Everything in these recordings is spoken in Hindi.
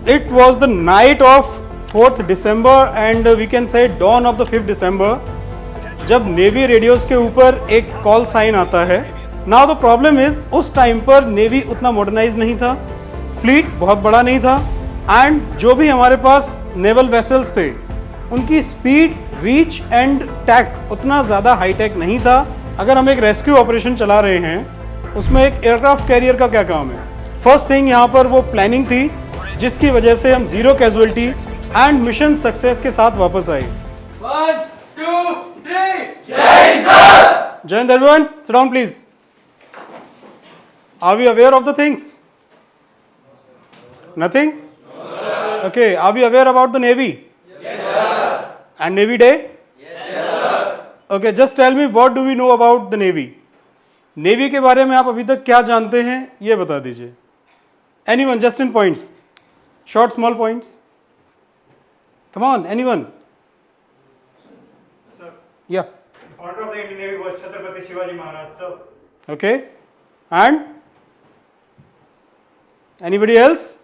It was the night of 4th December and we can say dawn of the 5th December जब नेवी रेडियोस के ऊपर एक कॉल साइन आता है. नाउ द प्रॉब्लम इज उस टाइम पर नेवी उतना मॉडर्नाइज नहीं था, फ्लीट बहुत बड़ा नहीं था एंड जो भी हमारे पास नेवल वेसल्स थे उनकी स्पीड, रीच एंड टैक उतना ज़्यादा हाई टेक नहीं था. अगर हम एक रेस्क्यू ऑपरेशन चला रहे हैं उसमें एक एयरक्राफ्ट कैरियर का क्या काम है? फर्स्ट थिंग यहाँ पर वो प्लानिंग थी जिसकी वजह से हम zero casualty and mission success के साथ वापस आए. 1, 2, 3. Jai Hind everyone, sit down please. Are we aware of the things? Nothing? No, sir. Okay, are we aware about the Navy? Yes, sir. And Navy Day? Yes, sir. Okay, just tell me what do we know about the Navy? Navy के बारे में आप अभी तक क्या जानते हैं ये बता दीजिए. Anyone, just in points. Short, small points. Come on, anyone? Sir. Yeah. Founder of the Indian Navy was Chhatrapati Shivaji Maharaj, sir. Okay. And? Anybody else?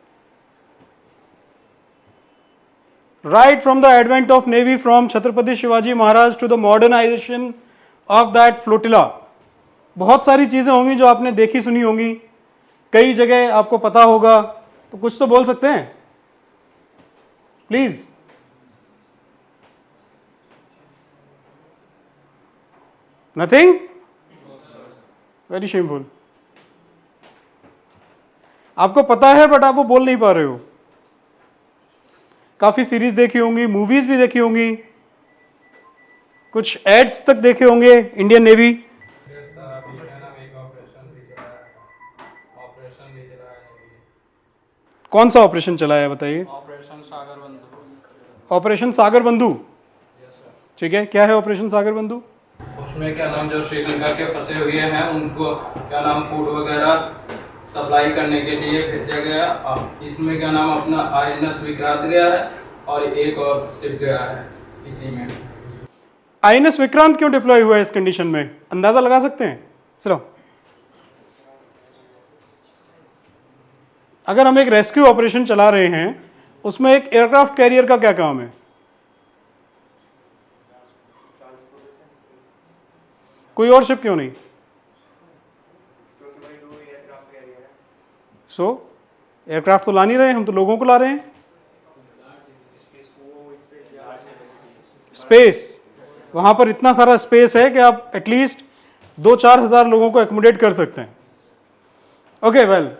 Right from the advent of Navy from Chhatrapati Shivaji Maharaj to the modernization of that flotilla. बहुत सारी चीज़ें होंगी जो आपने देखी सुनी होंगी, कई जगह आपको पता होगा, तो कुछ तो बोल सकते हैं प्लीज. नथिंग? Very shameful. आपको पता है बट आप वो बोल नहीं पा रहे हो. काफी सीरीज देखी होंगी, मूवीज भी देखी होंगी, कुछ एड्स तक देखे होंगे. इंडियन नेवी कौन सा ऑपरेशन चलाया है बताइए? ऑपरेशन सागर बंधु. ऑपरेशन सागर बंधु. ठीक है, क्या है ऑपरेशन सागर बंधु? उसमें क्या नाम जो श्रीलंका के फंसे हुए हैं उनको क्या नाम फूड वगैरह सप्लाई करने के लिए भेजा गया. इसमें क्या नाम अपना INS विक्रांत गया है और एक और शिप गया है. इसी में INS विक्रांत क्यों डिप्लॉय हुआ है इस कंडीशन में? अंदाजा लगा सकते हैं? चलो, अगर हम एक रेस्क्यू ऑपरेशन चला रहे हैं उसमें एक एयरक्राफ्ट कैरियर का क्या काम है? कोई और शिप क्यों नहीं? सो एयरक्राफ्ट तो ला नहीं रहे हम, तो लोगों को ला रहे हैं. स्पेस, वहां पर इतना सारा स्पेस है कि आप एटलीस्ट 2-4 हजार लोगों को एकोमोडेट कर सकते हैं. ओके वेल,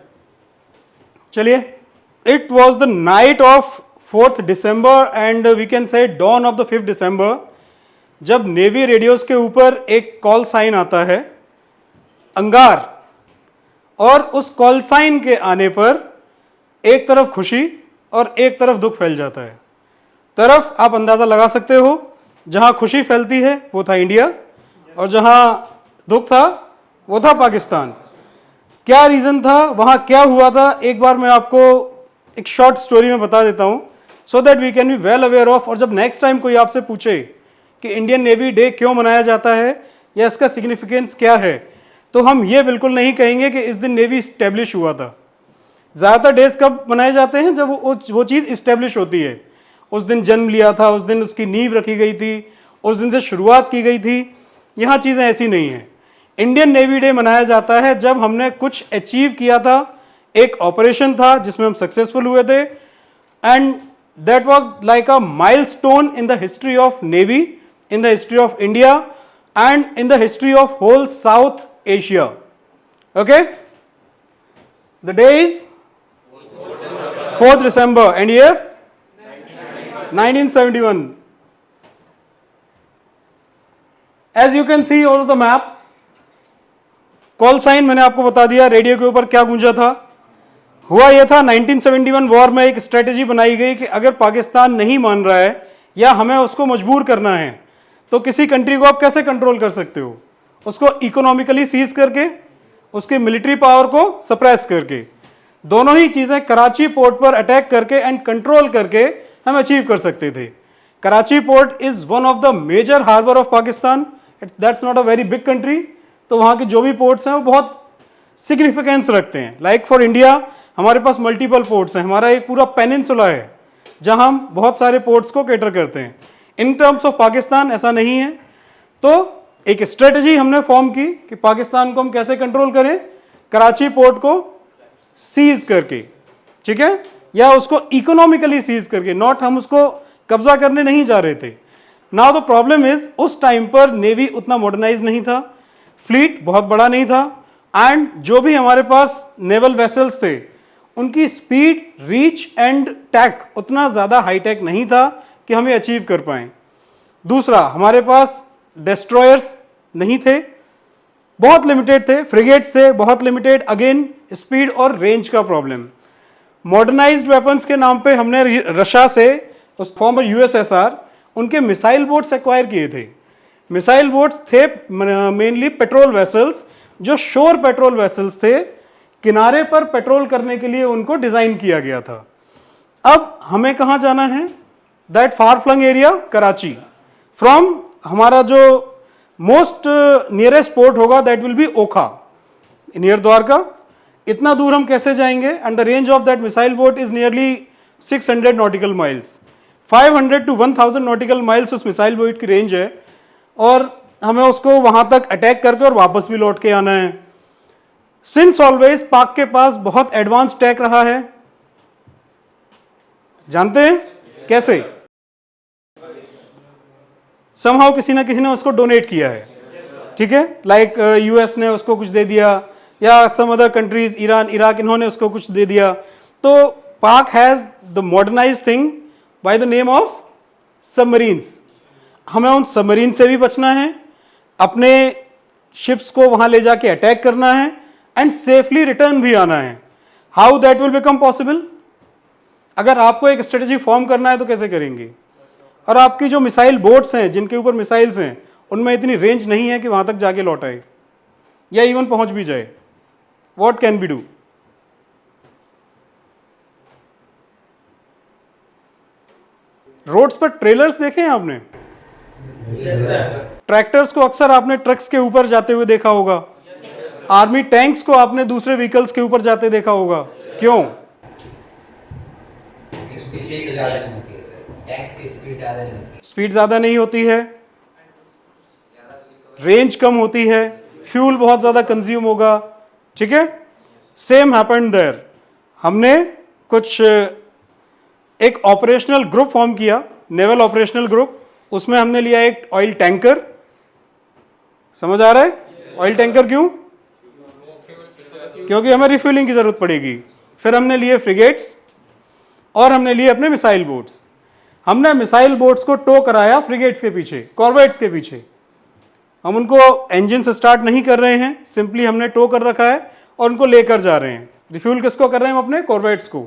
चलिए. It was the night of 4th December and we can say dawn of the 5th December जब नेवी रेडियोस के ऊपर एक कॉल साइन आता है, अंगार, और उस कॉल साइन के आने पर एक तरफ खुशी और एक तरफ दुख फैल जाता है. तरफ आप अंदाजा लगा सकते हो, जहां खुशी फैलती है वो था इंडिया और जहां दुख था वो था पाकिस्तान. क्या रीजन था, वहां क्या हुआ था, एक बार मैं आपको एक शॉर्ट स्टोरी में बता देता हूं so that we can be well aware of. और जब नेक्स्ट टाइम कोई आपसे पूछे कि इंडियन नेवी डे क्यों मनाया जाता है या इसका सिग्निफिकेंस क्या है, तो हम ये बिल्कुल नहीं कहेंगे कि इस दिन नेवी इस्टेब्लिश हुआ था. ज़्यादातर डेज कब मनाए जाते हैं? जब वो चीज़ इस्टेब्लिश होती है. उस दिन जन्म लिया था, उस दिन उसकी नींव रखी गई थी, उस दिन से शुरुआत की गई थी. यहाँ चीज़ें ऐसी नहीं हैं. इंडियन नेवी डे मनाया जाता है जब हमने कुछ अचीव किया था, एक ऑपरेशन था जिसमें हम सक्सेसफुल हुए थे and that was like a milestone in the history of navy, in the history of India and in the history of whole South Asia. Okay, the day is 4th December and year 1971. As you can see on the map, call sign मैंने आपको बता दिया. रेडियो के ऊपर क्या गूंजा था? हुआ यह था 1971 वॉर में एक स्ट्रेटेजी बनाई गई कि अगर पाकिस्तान नहीं मान रहा है या हमें उसको मजबूर करना है तो किसी कंट्री को आप कैसे कंट्रोल कर सकते हो? उसको इकोनॉमिकली सीज करके, उसकी मिलिट्री पावर को सप्रेस करके. दोनों ही चीजें कराची पोर्ट पर अटैक करके एंड कंट्रोल करके हम अचीव कर सकते थे. Karachi port is one of the major harbour of Pakistan. That's not a very big country, तो वहां के जो भी पोर्ट्स हैं वो बहुत सिग्निफिकेंस रखते हैं. लाइक फॉर इंडिया हमारे पास मल्टीपल पोर्ट्स हैं, हमारा एक पूरा पेनिनसुला है जहां हम बहुत सारे पोर्ट्स को कैटर करते हैं। इन टर्म्स ऑफ पाकिस्तान ऐसा नहीं है। तो एक स्ट्रेटजी हमने फॉर्म की कि पाकिस्तान को हम कैसे कंट्रोल करें, कराची पोर्ट को सीज करके, ठीक है, या उसको इकोनॉमिकली सीज करके, नॉट हम उसको कब्जा करने नहीं जा रहे थे। नाउ द प्रॉब्लम इज उस टाइम पर नेवी उतना मॉडर्नाइज नहीं था, फ्लीट बहुत बड़ा नहीं था, एंड जो भी हमारे पास नेवल वेसल्स थे उनकी स्पीड, रीच एंड टैक उतना ज्यादा हाईटेक नहीं था कि हमें अचीव कर पाए। दूसरा, हमारे पास डिस्ट्रॉयर्स नहीं थे, बहुत लिमिटेड थे, फ्रिगेट्स थे बहुत लिमिटेड, अगेन स्पीड और रेंज का प्रॉब्लम। मॉडर्नाइज्ड वेपन्स के नाम पे हमने रशिया से, उस फॉर्मर यूएसएसआर, उनके मिसाइल बोट्स एक्वायर किए थे। मिसाइल बोट्स थे मेनली पेट्रोल वेसल्स, जो शोर पेट्रोल वेसल्स थे, किनारे पर पेट्रोल करने के लिए उनको डिजाइन किया गया था। अब हमें कहां जाना है, that far flung area Karachi, from हमारा जो मोस्ट नियरेस्ट पोर्ट होगा that will be Okha near Dwarka. इतना दूर हम कैसे जाएंगे, and the range of that missile boat is nearly 600 nautical miles, 500 to 1000 nautical miles उस मिसाइल बोट की रेंज है, और हमें उसको वहां तक अटैक करके और वापस भी लौट के आना है। सिंस ऑलवेज पाक के पास बहुत एडवांस टैक रहा है, जानते हैं कैसे, समहाउ किसी ना किसी ने उसको डोनेट किया है, ठीक है, लाइक यूएस ने उसको कुछ दे दिया, या some other countries, Iran, Iraq, इन्होंने उसको कुछ दे दिया। तो Pak has the modernised thing by the name of submarines. हमें उन सबमरीन से भी बचना है, अपने शिप्स को वहां ले जाके अटैक करना है, एंड सेफली रिटर्न भी आना है। How that will become possible, अगर आपको एक स्ट्रेटेजी फॉर्म करना है तो कैसे करेंगे, और आपकी जो मिसाइल बोट्स हैं जिनके ऊपर मिसाइल्स हैं उनमें इतनी रेंज नहीं है कि वहां तक जाके लौट आए या इवन पहुंच भी जाए। What can be do, roads पर ट्रेलर्स देखे हैं आपने, ट्रैक्टर्स को अक्सर आपने ट्रक्स के ऊपर जाते हुए देखा होगा, आर्मी टैंक्स को आपने दूसरे व्हीकल्स के ऊपर जाते देखा होगा। क्यों, स्पीड ज्यादा नहीं होती है, रेंज कम होती है, फ्यूल बहुत ज्यादा कंज्यूम होगा, ठीक है। सेम हैपेंड देयर, हमने कुछ एक ऑपरेशनल ग्रुप फॉर्म किया, नेवल ऑपरेशनल ग्रुप, उसमें हमने लिया एक ऑयल टैंकर, समझ आ रहा है, ऑयल टैंकर क्यों, क्योंकि हमें रिफ्यूलिंग की जरूरत पड़ेगी। फिर हमने लिए फ्रिगेट्स और हमने लिए अपने मिसाइल बोट्स। हमने मिसाइल बोट्स को टो कराया फ्रिगेट्स के पीछे, कॉर्वेट्स के पीछे। हम उनको इंजन से स्टार्ट नहीं कर रहे हैं, सिंपली हमने टो कर रखा है और उनको लेकर जा रहे हैं। रिफ्यूल किसको कर रहे हैं हम, अपने कॉर्वेट्स को,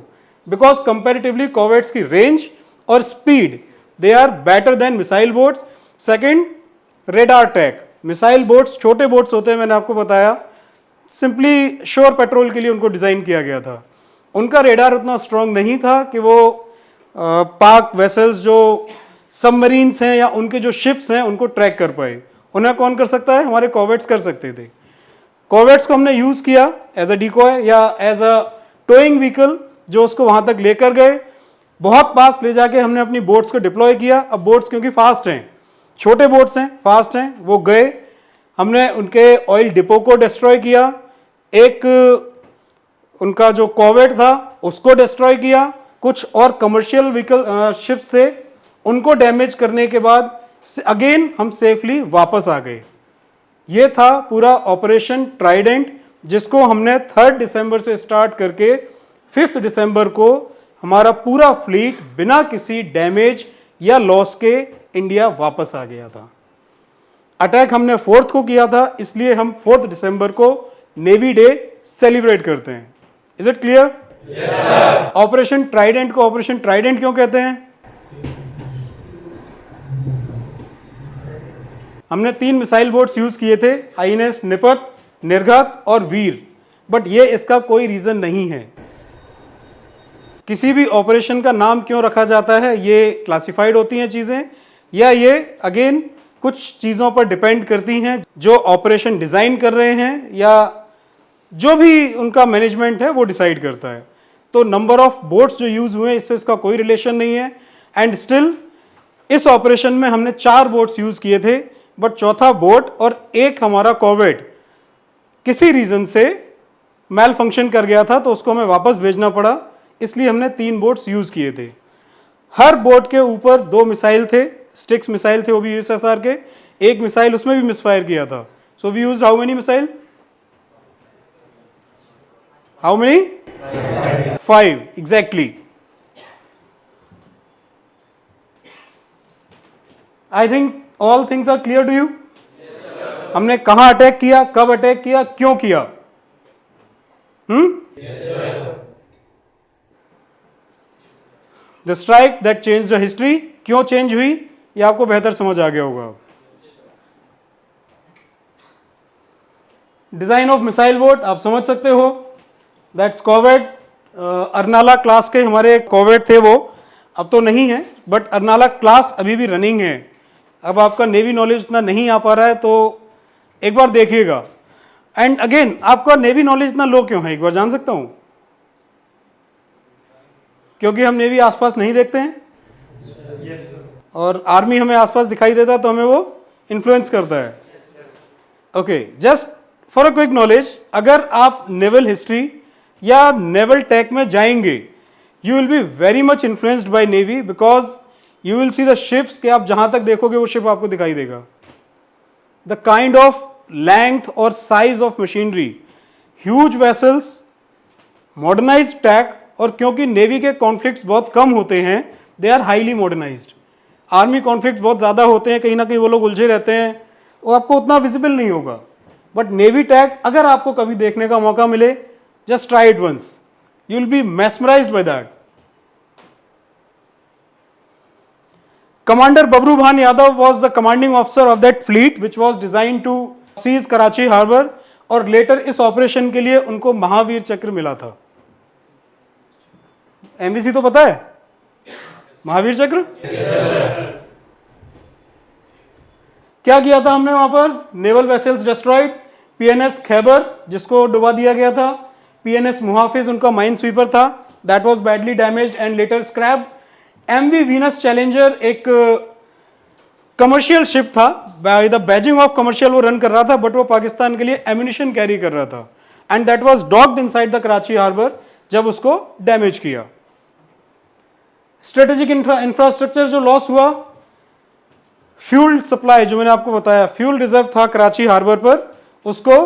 बिकॉज कंपैरेटिवली कॉर्वेट्स की रेंज और speed they are better than missile boats. Second, radar tack, missile boats छोटे बोट्स होते हैं, मैंने आपको बताया, सिंपली शोर पेट्रोल के लिए उनको डिजाइन किया गया था। उनका रेडार उतना स्ट्रांग नहीं था कि वो पाक वेसल्स जो सबमरीन्स हैं या उनके जो शिप्स हैं उनको ट्रैक कर पाए। उन्हें कौन कर सकता है, हमारे कॉर्वेट्स कर सकते थे। कॉर्वेट्स को हमने यूज किया एज अ डिकॉय या एज अ टोइंग व्हीकल, जो उसको वहां तक लेकर गए, बहुत पास ले जाके हमने अपनी बोट्स को डिप्लॉय किया। अब बोट्स क्योंकि फास्ट हैं, छोटे बोट्स हैं, फास्ट हैं, वो गए, हमने उनके ऑयल डिपो को डिस्ट्रॉय किया, एक उनका जो कॉर्वेट था उसको डिस्ट्रॉय किया, कुछ और कमर्शियल व्हीकल शिप्स थे उनको डैमेज करने के बाद अगेन हम सेफली वापस आ गए। ये था पूरा ऑपरेशन ट्राइडेंट, जिसको हमने 3 दिसंबर से स्टार्ट करके 5 दिसंबर को हमारा पूरा फ्लीट बिना किसी डैमेज या लॉस के इंडिया वापस आ गया था। अटैक हमने 4th को किया था, इसलिए हम 4 दिसंबर को नेवी डे सेलिब्रेट करते हैं। Is it clear? Yes sir. Operation Trident को ऑपरेशन ट्राइडेंट क्यों कहते हैं? हमने 3 मिसाइल बोट्स यूज किए थे, आईएनएस निपत, निर्घात और वीर, बट ये इसका कोई रीजन नहीं है। किसी भी ऑपरेशन का नाम क्यों रखा जाता है, ये क्लासिफाइड होती हैं चीजें, या ये अगेन कुछ चीजों पर डिपेंड करती हैं जो ऑपरेशन डिजाइन कर रहे हैं या जो भी उनका मैनेजमेंट है वो डिसाइड करता है। तो नंबर ऑफ बोट्स जो यूज हुए इससे इसका कोई रिलेशन नहीं है। एंड स्टिल इस ऑपरेशन में हमने 4 बोट्स यूज किए थे, बट चौथा बोट और एक हमारा कॉर्वेट किसी रीजन से मैल फंक्शन कर गया था, तो उसको हमें वापस भेजना पड़ा, इसलिए हमने 3 बोट्स यूज किए थे। हर बोट के ऊपर 2 मिसाइल थे, स्टिक्स मिसाइल थे, वो भी यूएसएसआर के। एक मिसाइल उसमें भी मिसफायर किया था। So we used how many missile? How many? 5 exactly. I think all things are clear to you. हमने कहां अटैक किया, कब अटैक किया, क्यों किया? The strike that change the history, क्यों चेंज हुई ये आपको बेहतर समझ आ गया होगा। डिजाइन ऑफ मिसाइल बोट आप समझ सकते हो, दैट्स कॉर्वेट। अर्नाला क्लास के हमारे कॉर्वेट थे, वो अब तो नहीं है, बट अर्नाला क्लास अभी भी रनिंग है। अब आपका नेवी नॉलेज इतना नहीं आ पा रहा है तो एक बार देखिएगा। एंड अगेन आपका नेवी नॉलेज इतना लो क्यों है, एक बार जान सकता हूं? क्योंकि हम नेवी आसपास नहीं देखते हैं, Yes, sir. और आर्मी हमें आसपास दिखाई देता है तो हमें वो इन्फ्लुएंस करता है। Okay, just for a quick knowledge, अगर आप नेवल हिस्ट्री या नेवल टेक में जाएंगे, you will be very much influenced by navy, because you will see the ships कि आप जहां तक देखोगे वो शिप आपको दिखाई देगा। द काइंड ऑफ लेंथ और size of machinery, huge vessels, modernised tech, और क्योंकि नेवी के कॉन्फ्लिक्ट्स बहुत कम होते हैं, they are highly modernised. Army conflict बहुत ज़्यादा होते हैं, कहीं ना कहीं वो लोग उलझे रहते हैं, वो आपको उतना विजिबल नहीं होगा। बट नेवी टैक अगर आपको कभी देखने का मौका मिले, just try it once, you will be mesmerized by that. Commander Babru Bhan Yadav was the commanding officer of that fleet which was designed to seize Karachi harbor, और लेटर इस ऑपरेशन के लिए उनको महावीर चक्र मिला था। एमवीसी तो पता है महावीर चक्र? क्या किया था हमने वहां पर? Naval vessels destroyed, PNS Khaibar जिसको डुबा दिया गया था, पीएनएस मुहाफिज उनका माइन स्वीपर था, that was badly damaged and later scrapped. MV Venus Challenger एक कमर्शियल शिप था, by the barging of commercial वो रन कर रहा था, बट वो पाकिस्तान के लिए एम्यूनिशन कैरी कर रहा था, and that was docked inside the Karachi harbour जब उसको डैमेज किया। स्ट्रेटेजिक इंफ्रास्ट्रक्चर जो लॉस हुआ, फ्यूल सप्लाई जो मैंने आपको बताया, फ्यूल रिजर्व था कराची हार्बर पर, उसको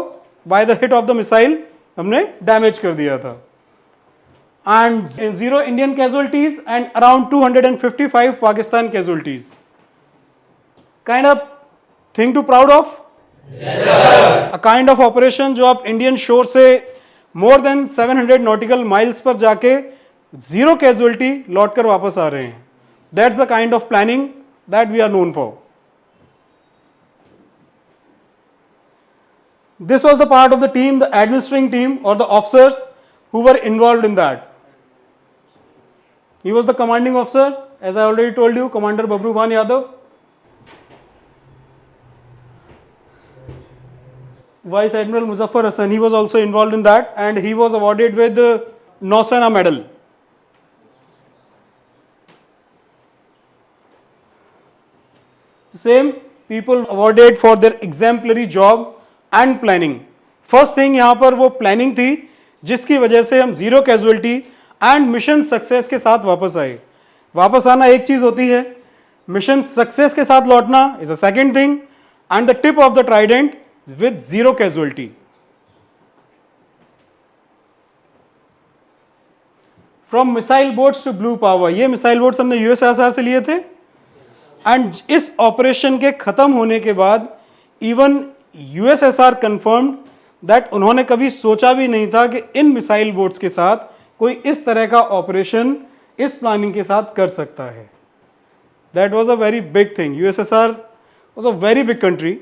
by the hit of the missile हमने डैमेज कर दिया था। And 0 Indian casualties and around 255 Pakistan casualties. Kind of thing to proud of? A kind of operation जो आप इंडियन शोर से more than 700 nautical miles per जाके 0 कैजुअलिटी लौट कर वापस आ रहे हैं। That's the kind of planning that we are known for. This was the part of the team, the administering team or the officers who were involved in that. He was the commanding officer, as I already told you, Commander Babru Bhan Yadav. Vice Admiral Muzaffar Hasan, he was also involved in that, and he was awarded with the Nausena medal. Same people awarded for their exemplary job and planning. First thing यहां पर वो प्लानिंग थी जिसकी वजह से हम 0 कैजुअलिटी एंड मिशन सक्सेस के साथ वापस आए। वापस आना एक चीज होती है, मिशन सक्सेस के साथ लौटना is a second thing, and the tip of the trident with 0 casualty. From missile boats to blue power, ये मिसाइल बोट्स हमने यूएसएसआर से लिए थे, एंड इस ऑपरेशन के खत्म होने के बाद इवन यूएसएसआर कंफर्म्ड दैट उन्होंने कभी सोचा भी नहीं था कि इन मिसाइल बोट्स के साथ कोई इस तरह का ऑपरेशन इस प्लानिंग के साथ कर सकता है। That was a very big thing. USSR was a very big country,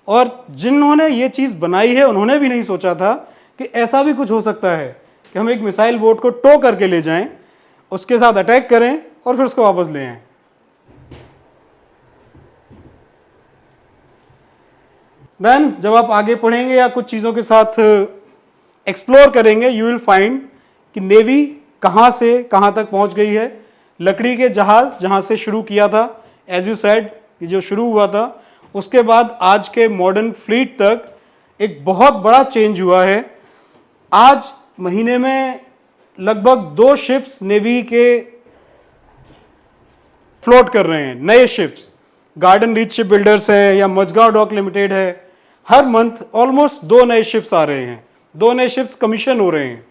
और जिन्होंने ये चीज़ बनाई है उन्होंने भी नहीं सोचा था कि ऐसा भी कुछ हो सकता है कि हम एक मिसाइल बोट को टो करके ले जाएं, उसके साथ अटैक करें और फिर उसको वापस ले आएं। देन जब आप आगे पढ़ेंगे या कुछ चीज़ों के साथ एक्सप्लोर करेंगे, यू विल फाइंड कि नेवी कहां से कहां तक पहुंच गई है। लकड़ी के जहाज जहां से शुरू किया था, एज यू सेड, जो शुरू हुआ था, उसके बाद आज के मॉडर्न फ्लीट तक एक बहुत बड़ा चेंज हुआ है। आज महीने में लगभग 2 शिप्स नेवी के फ्लोट कर रहे हैं, नए ships. Garden reach ship builders है या मजगांव डॉक लिमिटेड है, हर मंथ ऑलमोस्ट 2 नए शिप्स आ रहे हैं, 2 नए शिप्स कमीशन हो रहे हैं।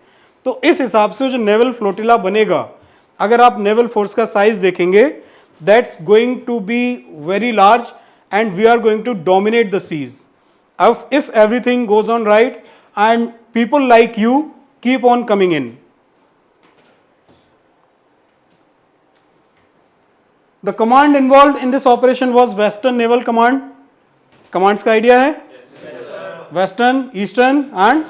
तो इस हिसाब से जो नेवल फ्लोटिला बनेगा, अगर आप नेवल फोर्स का साइज देखेंगे, that's going to be very large and we are going to dominate the seas if everything goes on right and people like you keep on coming in. The command involved in this operation was Western Naval Command. Commands का idea है? Western, Eastern and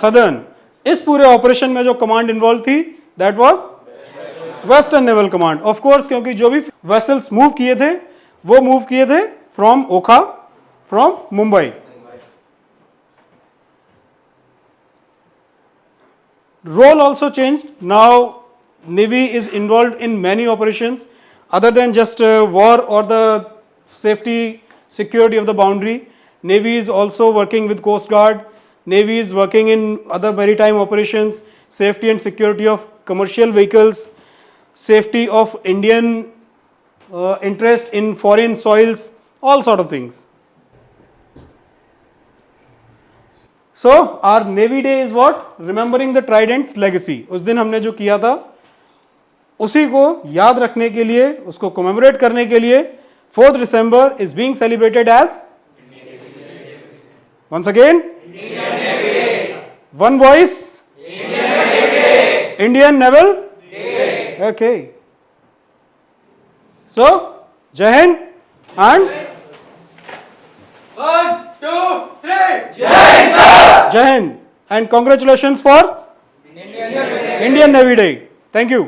Southern. इस पूरे ऑपरेशन में जो कमांड इन्वॉल्व थी, that was western naval command. Of course, क्योंकि जो भी वेसल्स मूव किए थे वो मूव किए थे from Okha, from Mumbai. Role also changed. Now Navy is involved in many operations other than just war or the safety security of the boundary. Navy is also working with Coast Guard. Navy is working in other maritime operations, safety and security of commercial vehicles, safety of Indian interest in foreign soils, all sort of things. So our Navy Day is what? Remembering the Trident's legacy. उस दिन हमने जो किया था उसी को याद रखने के लिए, उसको commemorate करने के लिए 4th December is being celebrated as once again one voice Indian Naval Day. Okay. So Jai Hind and 1, 2, 3. Jai Hind and congratulations for Indian Navy Day. Thank you.